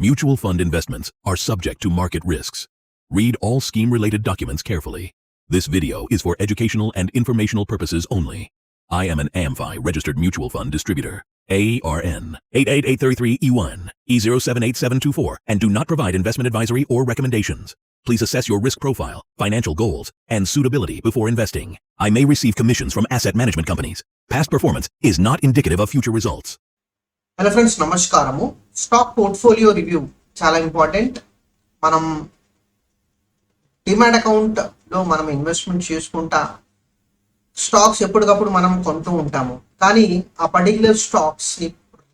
Mutual fund investments are subject to market risks. Read all scheme-related documents carefully. This video is for educational and informational purposes only. I am an AMFI registered mutual fund distributor. ARN 88833E1 E078724 and do not provide investment advisory or recommendations. Please assess your risk profile, financial goals, and suitability before investing. I may receive commissions from asset management companies. Past performance is not indicative of future results. Hello friends, నమస్కారము. Stock portfolio review చాలా important. మనం demat account లో మనం investment చేసుకుంటా stocks ఎప్పటికప్పుడు మనం కొంటూ ఉంటాము. కానీ ఆ పర్టికులర్ స్టాక్స్ ని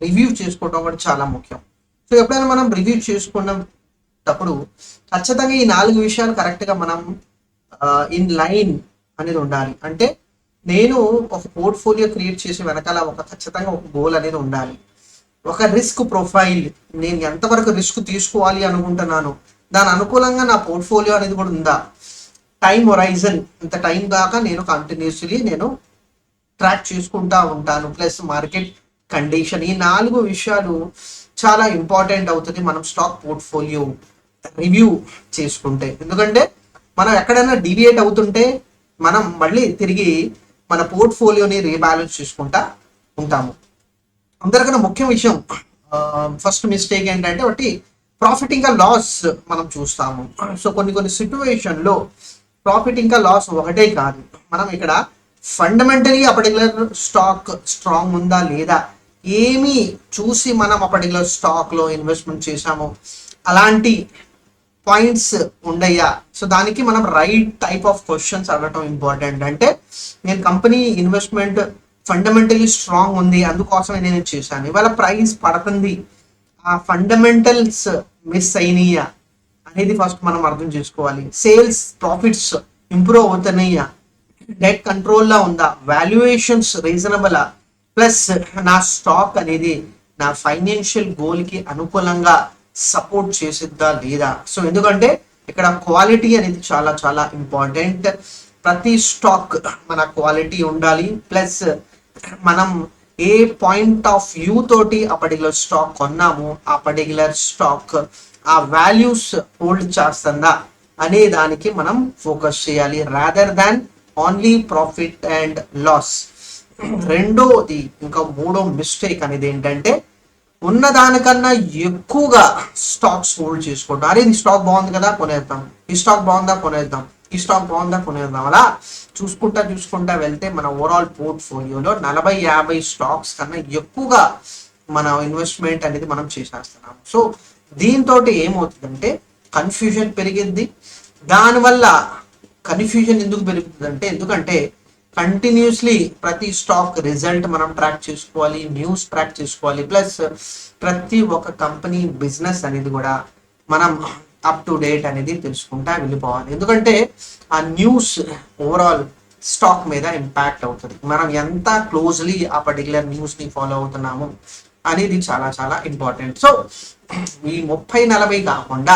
రివ్యూ చేసుకోవడం కూడా చాలా ముఖ్యం. సో ఎప్పుడైనా మనం రివ్యూ చేసుకున్నప్పుడు ఖచ్చితంగా ఈ 4 విషయాలు కరెక్ట్ గా మనం ఇన్ లైన్ అనేది ఉండాలి. అంటే నేను ఒక పోర్ట్ఫోలియో క్రియేట్ చేసే వెనకాల ఖచ్చితంగా ఒక గోల్ అనేది ఉండాలి. ఒక రిస్క్ ప్రొఫైల్, నేను ఎంతవరకు రిస్క్ తీసుకోవాలి అనుకుంటున్నాను, దాని అనుకూలంగా నా పోర్ట్ఫోలియో అనేది కూడా ఉందా, టైం హొరైజన్ ఇంత టైం దాకా నేను కంటిన్యూస్లీ ట్రాక్ చేసుకుంటా ఉంటాను, ప్లస్ మార్కెట్ కండిషన్. ఈ 4 విషయాలు చాలా ఇంపార్టెంట్ అవుతుంది మనం స్టాక్ పోర్ట్ఫోలియో రివ్యూ చేసుకుంటే. ఎందుకంటే మనం ఎక్కడైనా డీవియేట్ అవుతుంటే మనం మళ్ళీ తిరిగి మన పోర్ట్ఫోలియోని రీబ్యాలెన్స్ చేసుకుంటా ఉంటాము. అందరికన్నా ముఖ్య విషయం, ఫస్ట్ మిస్టేక్ ఏంటంటే ఒకటి ప్రాఫిట్ ఇంకా లాస్ మనం చూస్తాము. సో కొన్ని సిచ్యువేషన్లో ప్రాఫిట్ ఇంకా లాస్ ఒకటే కాదు, మనం ఇక్కడ ఫండమెంటలీ ఆ పర్టికులర్ స్టాక్ స్ట్రాంగ్ ఉందా లేదా ఏమి చూసి మనం ఆ పర్టికులర్ స్టాక్లో ఇన్వెస్ట్మెంట్ చేసాము, అలాంటి పాయింట్స్ ఉండయ్యా. సో దానికి మనం రైట్ టైప్ ఆఫ్ క్వశ్చన్స్ అడగటం ఇంపార్టెంట్. అంటే నేను కంపెనీ ఇన్వెస్ట్మెంట్ ఫండమెంటలీ స్ట్రాంగ్ ఉంది, అందుకోసమే నేను చేశాను, ఇవాళ ప్రైస్ పడుతుంది, ఆ ఫండమెంటల్స్ మిస్ అయినాయా అనేది ఫస్ట్ మనం అర్థం చేసుకోవాలి. సేల్స్ ప్రాఫిట్స్ ఇంప్రూవ్ అవుతున్నాయా, డెట్ కంట్రోల్లో ఉందా, వాల్యుయేషన్స్ రీజనబులా, ప్లస్ నా స్టాక్ అనేది నా ఫైనాన్షియల్ గోల్కి అనుకూలంగా సపోర్ట్ చేసిద్దా లేదా. సో ఎందుకంటే ఇక్కడ క్వాలిటీ అనేది చాలా చాలా ఇంపార్టెంట్. ప్రతి స్టాక్ మన క్వాలిటీ ఉండాలి, ప్లస్ మనం ఏ పాయింట్ ఆఫ్ వ్యూ తోటి ఆ పర్టికులర్ స్టాక్ కొన్నాము, ఆ పర్టికులర్ స్టాక్ ఆ వాల్యూస్ హోల్డ్ చేస్తుందా అనే దానికి మనం ఫోకస్ చేయాలి, rather than only profit and loss. రెండోది ఇంకా మూడో మిస్టేక్ అనేది ఏంటంటే ఉన్నదానికన్నా ఎక్కువగా స్టాక్స్ హోల్డ్ చేసుకోవడం. అరే ఈ స్టాక్ బాగుంది కదా కొనేద్దాం, ఈ స్టాక్ బాగుందా కొనేద్దాం, ఈ స్టాక్ బాగుందా కొనేద్దాం. అలా చూసుకుంటా వెళ్తే మన ఓవరాల్ పోర్ట్ఫోలియోలో 40-50 స్టాక్స్ కన్నా ఎక్కువగా మన ఇన్వెస్ట్మెంట్ అనేది మనం చేసేస్తున్నాం. సో దీంతో ఏమవుతుందంటే కన్ఫ్యూజన్ పెరిగింది. దానివల్ల కన్ఫ్యూజన్ ఎందుకు పెరుగుతుంది ఎందుకంటే కంటిన్యూస్లీ ప్రతి స్టాక్ రిజల్ట్ మనం ట్రాక్ చేసుకోవాలి, న్యూస్ ట్రాక్ చేసుకోవాలి, ప్లస్ ప్రతి ఒక్క కంపెనీ బిజినెస్ అనేది కూడా మనం అప్ టు డేట్ అనేది తెలుసుకుంటా వెళ్ళిపోవాలి. ఎందుకంటే ఆ న్యూస్ ఓవరాల్ స్టాక్ మీద ఇంపాక్ట్ అవుతుంది. మనం ఎంత క్లోజ్లీ ఆ పర్టికులర్ న్యూస్ని ఫాలో అవుతున్నాము అనేది చాలా చాలా ఇంపార్టెంట్. సో ఈ 30-40 కాకుండా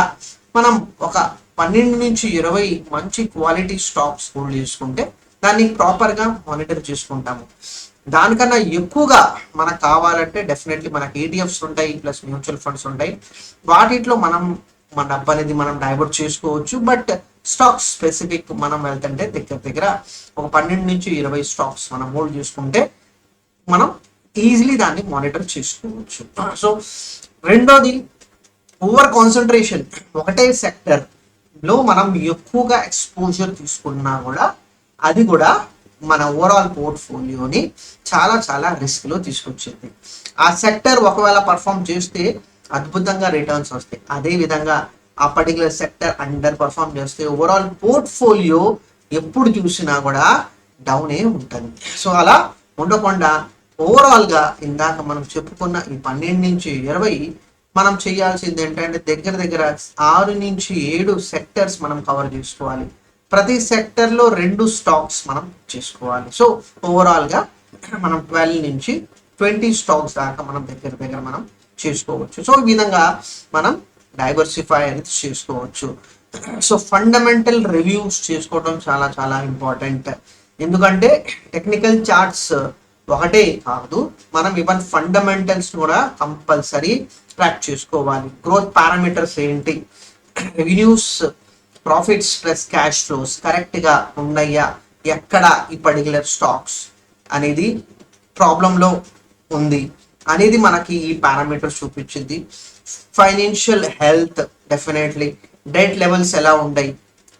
మనం ఒక 12-20 మంచి క్వాలిటీ స్టాక్స్ హోల్డ్ చేసుకుంటే దాన్ని ప్రాపర్గా మానిటర్ చేసుకుంటాము. దానికన్నా ఎక్కువగా మనకు కావాలంటే డెఫినెట్లీ మనకి ETFs ఉంటాయి, ప్లస్ మ్యూచువల్ ఫండ్స్ ఉంటాయి. వాటిలో మన డబ్బు అనేది మనం డైవర్ట్ చేసుకోవచ్చు. బట్ స్టాక్ స్పెసిఫిక్ మనం వెళ్తుంటే దగ్గర ఒక 12-20 స్టాక్స్ మనం హోల్డ్ చేసుకుంటే మనం ఈజీలీ దాన్ని మానిటర్ చేసుకోవచ్చు. సో రెండోది ఓవర్ కాన్సన్ట్రేషన్, ఒకటే సెక్టర్ లో మనం ఎక్కువగా ఎక్స్పోజర్ తీసుకున్నా కూడా అది కూడా మన ఓవరాల్ పోర్ట్ఫోలియోని చాలా చాలా రిస్క్ లో తీసుకొచ్చింది. ఆ సెక్టర్ ఒకవేళ పర్ఫామ్ చేస్తే అద్భుతంగా రిటర్న్స్ వస్తాయి, అదే విధంగా ఆ పర్టికులర్ సెక్టర్ అండర్ పర్ఫామ్ చేస్తే ఓవరాల్ పోర్ట్ఫోలియో ఎప్పుడు చూసినా కూడా డౌనే ఉంటుంది. సో అలా ఉండకుండా ఓవరాల్ గా ఇందాక మనం చెప్పుకున్న ఈ 12-20 మనం చేయాల్సింది ఏంటంటే దగ్గర 6-7 సెక్టర్స్ మనం కవర్ చేసుకోవాలి. ప్రతి సెక్టర్లో 2 స్టాక్స్ మనం చేసుకోవాలి. సో ఓవరాల్గా మనం 12-20 స్టాక్స్ దాకా మనం దగ్గర మనం చేసుకోవచ్చు. సో ఈ విధంగా మనం డైవర్సిఫై అనేది చేసుకోవచ్చు. సో ఫండమెంటల్ రివ్యూస్ చేసుకోవడం చాలా చాలా ఇంపార్టెంట్. ఎందుకంటే టెక్నికల్ చార్ట్స్ ఒకటే కాదు, మనం ఈవెన్ ఫండమెంటల్స్ కూడా కంపల్సరీ ట్రాక్ చేసుకోవాలి. గ్రోత్ పారామీటర్స్ ఏంటి, revenues, profits plus cash flows కరెక్ట్గా ఉన్నాయా, ఎక్కడ ఈ పర్టికులర్ స్టాక్స్ అనేది ప్రాబ్లంలో ఉంది అనేది మనకి ఈ పారామీటర్స్ చూపించింది. Financial health, definitely debt levels ఎలా ఉన్నాయి,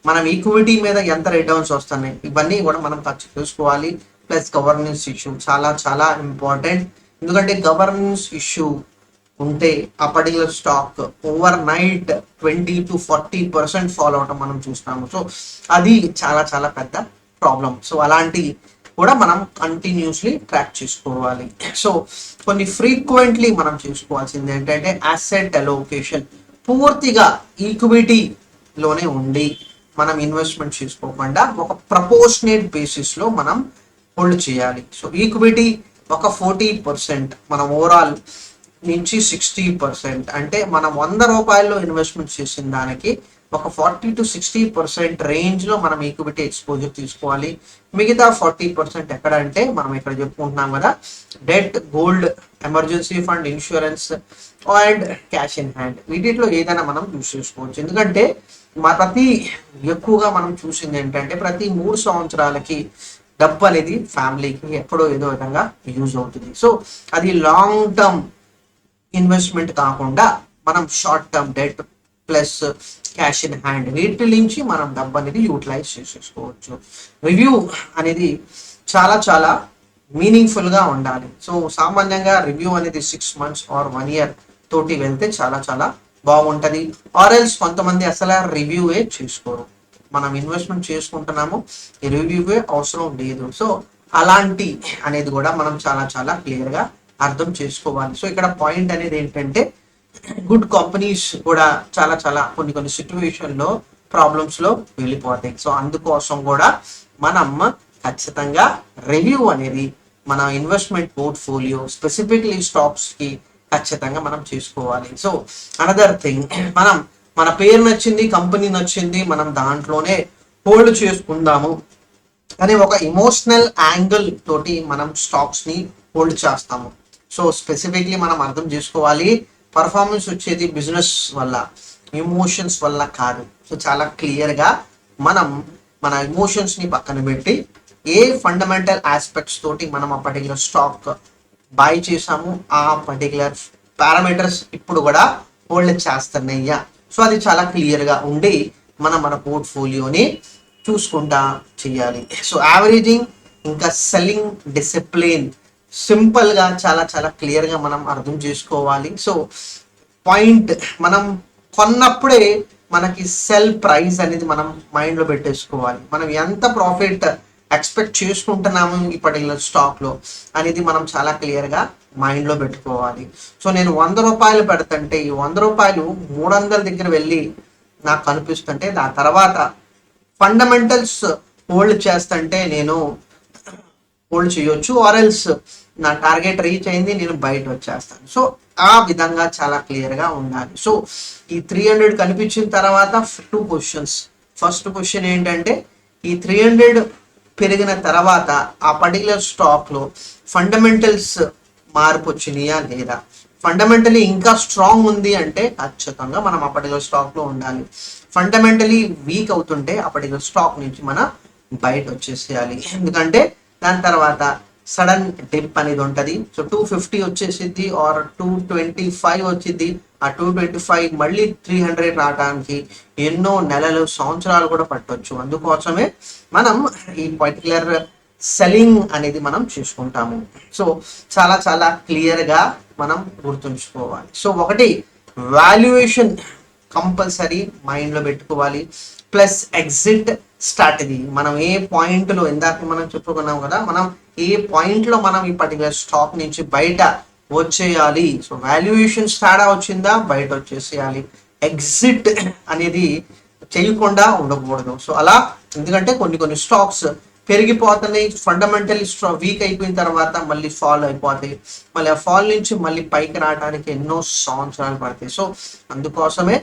మనం ఈక్విటీ మీద ఎంత రిటర్న్స్ వస్తున్నాయి, ఇవన్నీ కూడా మనం టచ్ చేసుకోవాలి. ప్లస్ గవర్నెన్స్ ఇష్యూ చాలా చాలా ఇంపార్టెంట్, ఎందుకంటే గవర్నెన్స్ ఇష్యూ ఉంటే ఆ particular stock over night 20 to 40% follow అవటం మనం చూస్తాము. సో అది చాలా చాలా పెద్ద ప్రాబ్లం. సో అలాంటి కూడా మనం కంటిన్యూస్లీ ట్రాక్ చేసుకోవాలి. సో కొన్ని ఫ్రీక్వెంట్లీ మనం చేసుకోవాల్సింది ఏంటంటే అసెట్ అలోకేషన్, పూర్తిగా ఈక్విటీలోనే ఉండి మనం ఇన్వెస్ట్మెంట్ చేసుకోకుండా ఒక ప్రపోర్షనేట్ బేసిస్లో మనం హోల్డ్ చేయాలి. సో ఈక్విటీ ఒక 40% మనం ఓవరాల్ నుంచి 60%, అంటే మనం 100 రూపాయల్లో ఇన్వెస్ట్మెంట్ చేసిన దానికి ఒక 40 to 60% రేంజ్లో మనం ఈక్విటీ ఎక్స్పోజర్ తీసుకోవాలి. మిగతా 40% ఎక్కడ అంటే మనం ఇక్కడ చెప్పుకుంటున్నాం కదా, debt, gold, emergency fund, insurance and cash in hand, వీటిలో ఏదైనా మనం యూస్ చేసుకోవచ్చు. ఎందుకంటే ఎక్కువగా మనం చూసింది ఏంటంటే ప్రతి 3 సంవత్సరాలకి డబ్బు అనేది ఫ్యామిలీకి ఎప్పుడో ఏదో విధంగా యూజ్ అవుతుంది. సో అది లాంగ్ టర్మ్ ఇన్వెస్ట్మెంట్ కాకుండా మనం short term debt plus cash in hand, వీటి నుంచి మనం డబ్బు అనేది యూటిలైజ్ చేసేసుకోవచ్చు. రివ్యూ అనేది చాలా చాలా మీనింగ్ఫుల్గా ఉండాలి. సో సామాన్యంగా రివ్యూ అనేది 6 months or 1 year తోటి వెళ్తే చాలా చాలా బాగుంటుంది. ఆర్ఎల్స్ కొంతమంది అసలు రివ్యూవే చేసుకోరు, మనం ఇన్వెస్ట్మెంట్ చేసుకుంటున్నాము, ఈ రివ్యూవే అవసరం లేదు. సో అలాంటి అనేది కూడా మనం చాలా చాలా క్లియర్గా అర్థం చేసుకోవాలి. సో ఇక్కడ పాయింట్ అనేది ఏంటంటే గుడ్ కంపెనీస్ కూడా చాలా చాలా కొన్ని సిచ్యువేషన్లో ప్రాబ్లమ్స్లో వెళ్ళిపోతాయి. సో అందుకోసం కూడా మనం ఖచ్చితంగా రివ్యూ అనేది మన ఇన్వెస్ట్మెంట్ పోర్ట్ఫోలియో స్పెసిఫిక్లీ స్టాక్స్కి ఖచ్చితంగా మనం చేసుకోవాలి. సో అనదర్ థింగ్, మన పేరు నచ్చింది, కంపెనీ నచ్చింది, మనం దాంట్లోనే హోల్డ్ చేసుకుందాము అనే ఒక ఇమోషనల్ యాంగిల్ తోటి మనం స్టాక్స్ని హోల్డ్ చేస్తాము. సో స్పెసిఫిక్లీ మనం అర్థం చేసుకోవాలి, పర్ఫార్మెన్స్ వచ్చేది బిజినెస్ వల్ల, ఎమోషన్స్ వల్ల కాదు. సో చాలా క్లియర్గా మనం మన ఎమోషన్స్ని పక్కన పెట్టి ఏ ఫండమెంటల్ ఆస్పెక్ట్స్ తోటి మనం ఆ పర్టికులర్ స్టాక్ బై చేసాము, ఆ పర్టికులర్ పారామీటర్స్ ఇప్పుడు కూడా హోల్డ్ చేస్తున్నాయ్యా. సో అది చాలా క్లియర్గా ఉండి మన పోర్ట్ఫోలియోని చూసుకుంటా చేయాలి. సో యావరేజింగ్ ఇంకా సెల్లింగ్ డిసిప్లిన్ సింపుల్గా చాలా చాలా క్లియర్గా మనం అర్థం చేసుకోవాలి. సో పాయింట్, మనం కొన్నప్పుడే మనకి సెల్ ప్రైస్ అనేది మనం మైండ్లో పెట్టేసుకోవాలి. మనం ఎంత ప్రాఫిట్ ఎక్స్పెక్ట్ చేసుకుంటున్నాము ఈ పర్టికులర్ స్టాక్లో అనేది మనం చాలా క్లియర్గా మైండ్లో పెట్టుకోవాలి. సో నేను 100 రూపాయలు పెడుతుంటే ఈ 100 రూపాయలు 300 దగ్గర వెళ్ళి నాకు కనిపిస్తుంటే ఆ తర్వాత ఫండమెంటల్స్ హోల్డ్ చేస్తుంటే నేను హోల్డ్ చేయొచ్చు, ఆర్ఎల్స్ నా టార్గెట్ రీచ్ అయింది నేను బయట వచ్చేస్తాను. సో ఆ విధంగా చాలా క్లియర్గా ఉండాలి. సో ఈ 300 కనిపించిన తర్వాత 2 క్వశ్చన్స్. ఫస్ట్ క్వశ్చన్ ఏంటంటే ఈ 300 పెరిగిన తర్వాత ఆ పర్టికులర్ స్టాక్లో ఫండమెంటల్స్ మార్పు వచ్చినాయా లేదా, ఫండమెంటలీ ఇంకా స్ట్రాంగ్ ఉంది అంటే ఖచ్చితంగా మనం ఆ పర్టికులర్ స్టాక్లో ఉండాలి. ఫండమెంటలీ వీక్ అవుతుంటే ఆ పర్టికులర్ స్టాక్ నుంచి మనం బయట వచ్చేసేయాలి. ఎందుకంటే దాని తర్వాత సడన్ డిప్ అనేది ఉంటుంది. సో 250 వచ్చేసిద్ది ఆర్ 225 వచ్చింది, ఆ 225 మళ్ళీ 300 రావడానికి ఎన్నో నెలలు సంవత్సరాలు కూడా పట్టవచ్చు. అందుకోసమే మనం ఈ పర్టికులర్ సెల్లింగ్ అనేది మనం చేసుకుంటాము. సో చాలా చాలా క్లియర్గా మనం గుర్తుంచుకోవాలి. సో ఒకటి వాల్యుయేషన్ కంపల్సరీ మైండ్లో పెట్టుకోవాలి, ప్లస్ ఎగ్జిట్ స్ట్రాటజీ. మనం ఏ పాయింట్లో ఇందాక మనం చెప్పుకున్నాం కదా, మనం ఏ పాయింట్లో మనం ఈ పర్టికులర్ స్టాక్ నుంచి బయట వచ్చేయాలి. సో వాల్యుయేషన్ తేడా వచ్చిందా బయట వచ్చేసేయాలి, ఎగ్జిట్ అనేది చేయకుండా ఉండకూడదు. సో అలా, ఎందుకంటే కొన్ని స్టాక్స్ పెరిగిపోతున్నాయి, ఫండమెంటల్లీ వీక్ అయిపోయిన తర్వాత మళ్ళీ ఫాల్ అయిపోతాయి, మళ్ళీ ఆ ఫాల్ నుంచి మళ్ళీ పైకి రావడానికి ఎన్నో సంవత్సరాలు పడతాయి. సో అందుకోసమే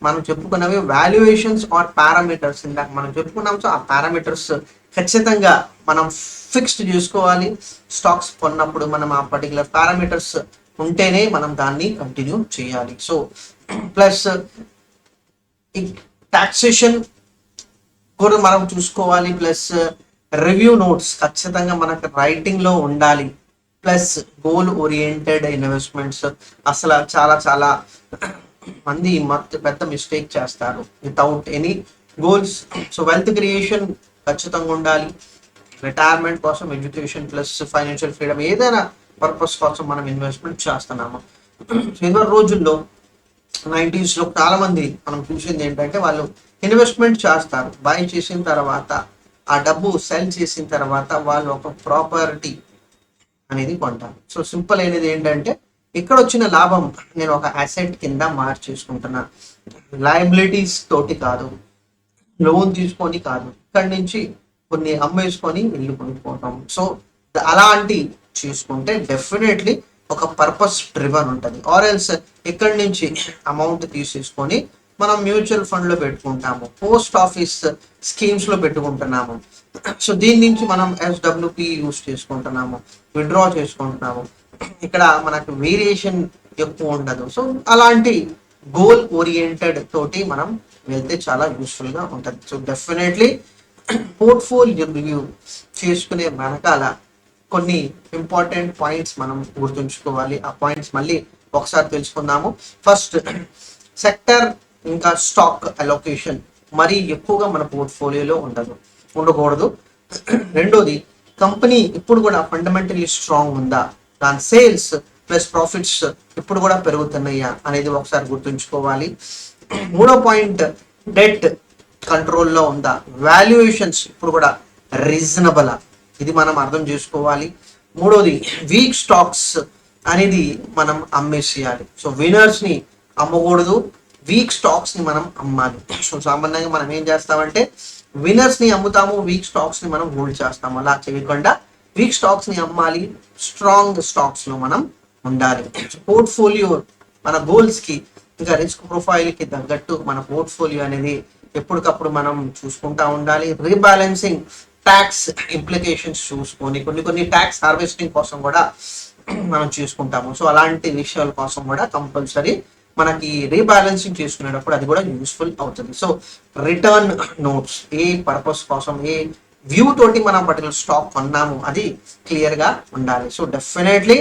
మనం చెప్పుకున్నవి వాల్యుయేషన్స్ ఆర్ పారామీటర్స్. ఇందాక మనం చెప్పుకున్నాం. సో ఆ పారామీటర్స్ ఖచ్చితంగా మనం ఫిక్స్డ్ చేసుకోవాలి. స్టాక్స్ కొన్నప్పుడు మనం ఆ పర్టికులర్ పారామీటర్స్ ఉంటేనే మనం దాన్ని కంటిన్యూ చేయాలి. సో ప్లస్ ఈ టాక్సేషన్ కూడా మనం చూసుకోవాలి, ప్లస్ రివ్యూ నోట్స్ ఖచ్చితంగా మనకు రైటింగ్లో ఉండాలి, ప్లస్ గోల్ ఓరియంటెడ్ ఇన్వెస్ట్మెంట్స్. అసలు చాలా చాలా మంది పెద్ద మిస్టేక్ చేస్తారు without any goals. So wealth creation ఖచ్చితంగా ఉండాలి, రిటైర్మెంట్ కోసం, ఎడ్యుకేషన్ ప్లస్ ఫైనాన్షియల్ ఫ్రీడమ్, ఏదైనా పర్పస్ కోసం మనం ఇన్వెస్ట్మెంట్ చేస్తున్నాము. ఇదివరకు రోజుల్లో 90s చాలా మంది మనం చూసింది ఏంటంటే వాళ్ళు ఇన్వెస్ట్మెంట్ చేస్తారు, బై చేసిన తర్వాత ఆ డబ్బు సెల్ చేసిన తర్వాత వాళ్ళు ఒక ప్రాపర్టీ అనేది కొంటారు. సో సింపుల్ అనేది ఏంటంటే ఇక్కడ వచ్చిన లాభం నేను ఒక అసెట్ కింద మార్చేసుకుంటున్నా, లయబిలిటీస్ తోటి కాదు, లోన్ తీసుకొని కాదు, ఇక్కడి నుంచి కొన్ని అమ్మేసుకొని ఇల్లు కొనుక్కోవటం. సో అలాంటి చేసుకుంటే డెఫినెట్లీ ఒక పర్పస్ డ్రివన్ ఉంటుంది. ఆర్ ఎల్స్ ఇక్కడి నుంచి అమౌంట్ తీసేసుకొని మనం మ్యూచువల్ ఫండ్లో పెట్టుకుంటాము, పోస్ట్ ఆఫీస్ స్కీమ్స్లో పెట్టుకుంటున్నాము. సో దీని నుంచి మనం ఎస్డబ్ల్యూపి యూస్ చేసుకుంటున్నాము, విత్డ్రా చేసుకుంటున్నాము. ఇక్కడ మనకు వేరియేషన్ ఎక్కువ ఉండదు. సో అలాంటి గోల్ ఓరియంటెడ్ తోటి మనం వెళ్తే చాలా యూస్ఫుల్గా ఉంటుంది. సో డెఫినెట్లీ పోర్ట్ఫోలియో రివ్యూ చేసుకునే వెనకాల కొన్ని ఇంపార్టెంట్ పాయింట్స్ మనం గుర్తుంచుకోవాలి. ఆ పాయింట్స్ మళ్ళీ ఒకసారి తెలుసుకుందాము. ఫస్ట్, సెక్టర్ ఇంకా స్టాక్ అలొకేషన్ మరీ ఎక్కువగా మన పోర్ట్ఫోలియోలో ఉండకూడదు. రెండోది, కంపెనీ ఇప్పుడు కూడా ఫండమెంటలీ స్ట్రాంగ్ ఉందా, దాని సేల్స్ ప్లస్ ప్రాఫిట్స్ ఇప్పుడు కూడా పెరుగుతున్నాయా అనేది ఒకసారి గుర్తుంచుకోవాలి. మూడో పాయింట్, డెట్ కంట్రోల్లో ఉందా, వాల్యుయేషన్స్ ఇప్పుడు కూడా రీజనబుల్, ఇది మనం అర్థం చేసుకోవాలి. మూడోది, వీక్ స్టాక్స్ అనేది మనం అమ్మేసేయాలి. సో వినర్స్ని అమ్మకూడదు, వీక్ స్టాక్స్ని మనం అమ్మాలి. సో సామాన్యంగా మనం ఏం చేస్తామంటే వినర్స్ని అమ్ముతాము, వీక్ స్టాక్స్ని మనం హోల్డ్ చేస్తాము. అలా చేయకుండా వీక్ స్టాక్స్ని అమ్మాలి, స్ట్రాంగ్ స్టాక్స్లో మనం ఉండాలి. పోర్ట్ఫోలియో మన గోల్స్కి ఇంకా రిస్క్ ప్రొఫైల్కి తగ్గట్టు మన పోర్ట్ఫోలియో అనేది ఎప్పటికప్పుడు మనం చూసుకుంటా ఉండాలి. రీబ్యాలెన్సింగ్, ట్యాక్స్ ఇంప్లికేషన్స్ చూసుకొని కొన్ని ట్యాక్స్ హార్వెస్టింగ్ కోసం కూడా మనం చూసుకుంటాము. సో అలాంటి విషయాల కోసం కూడా కంపల్సరీ మనకి రీబ్యాలెన్సింగ్ చేసుకునేటప్పుడు అది కూడా యూస్ఫుల్ అవుతుంది. సో రిటర్న్ నోట్స్, ఏ పర్పస్ కోసం, ఏ వ్యూ తోటి మనం పర్టికులర్ స్టాక్ కొన్నాము అది క్లియర్గా ఉండాలి. సో డెఫినెట్లీ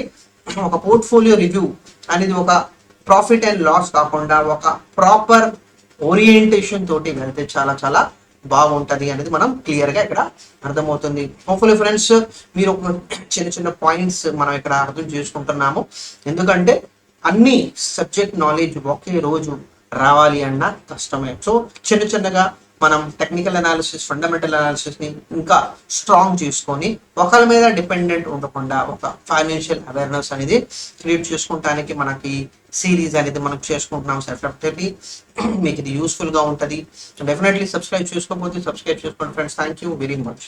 ఒక పోర్ట్ఫోలియో రివ్యూ అనేది ఒక ప్రాఫిట్ అండ్ లాస్ కాకుండా ఒక ప్రాపర్ ఓరియంటేషన్ తోటి వెళ్తే చాలా చాలా బాగుంటుంది అనేది మనం క్లియర్గా ఇక్కడ అర్థమవుతుంది. హోప్ఫుల్లీ ఫ్రెండ్స్ మీరు ఒక చిన్న పాయింట్స్ మనం ఇక్కడ అర్థం చేసుకుంటున్నాము. ఎందుకంటే అన్ని సబ్జెక్ట్ నాలెడ్జ్ ఒకే రోజు రావాలి అన్న కష్టమే. సో చిన్నగా మనం టెక్నికల్ అనాలిసిస్, ఫండమెంటల్ అనాలిసిస్ని ఇంకా స్ట్రాంగ్ చేసుకొని ఒకరి మీద డిపెండెంట్ ఉండకుండా ఒక ఫైనాన్షియల్ అవేర్నెస్ అనేది క్రియేట్ చేసుకుంటానికి మనకి సిరీస్ అనేది మనం చేసుకుంటున్నాం. డెఫినెట్లీ మీకు ఇది యూస్ఫుల్గా ఉంటుంది. సో డెఫినెట్లీ సబ్స్క్రైబ్ చేసుకోకపోతే సబ్స్క్రైబ్ చేసుకోండి friends. Thank you very much.